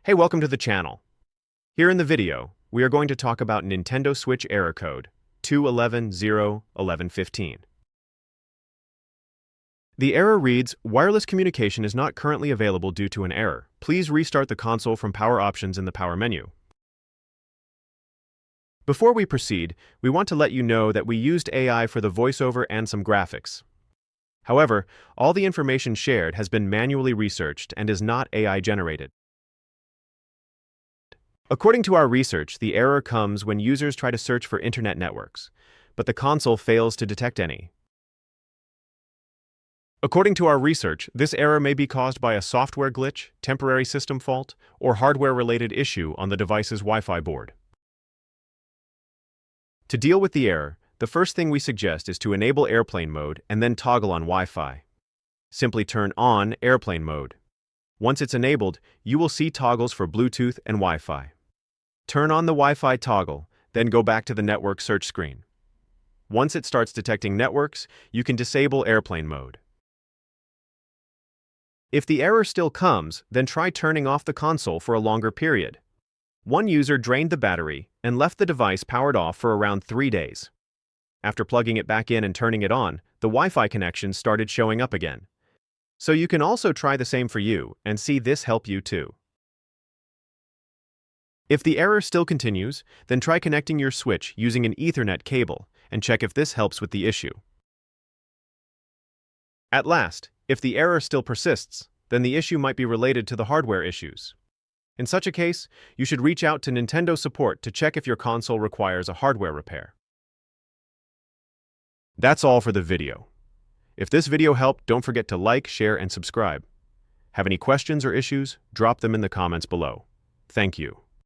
Hey, welcome to the channel. Here in the video, we are going to talk about Nintendo Switch error code 2.11.0.11.15. The error reads, "Wireless communication is not currently available due to an error. Please restart the console from power options in the power menu." Before we proceed, we want to let you know that we used AI for the voiceover and some graphics. However, all the information shared has been manually researched and is not AI generated. According to our research, the error comes when users try to search for internet networks, but the console fails to detect any. According to our research, this error may be caused by a software glitch, temporary system fault, or hardware-related issue on the device's Wi-Fi board. To deal with the error, the first thing we suggest is to enable airplane mode and then toggle on Wi-Fi. Simply turn on airplane mode. Once it's enabled, you will see toggles for Bluetooth and Wi-Fi. Turn on the Wi-Fi toggle, then go back to the network search screen. Once it starts detecting networks, you can disable airplane mode. If the error still comes, then try turning off the console for a longer period. One user drained the battery and left the device powered off for around 3 days. After plugging it back in and turning it on, the Wi-Fi connection started showing up again. So you can also try the same for you and see this help you too. If the error still continues, then try connecting your Switch using an Ethernet cable and check if this helps with the issue. At last, if the error still persists, then the issue might be related to the hardware issues. In such a case, you should reach out to Nintendo support to check if your console requires a hardware repair. That's all for the video. If this video helped, don't forget to like, share, and subscribe. Have any questions or issues? Drop them in the comments below. Thank you.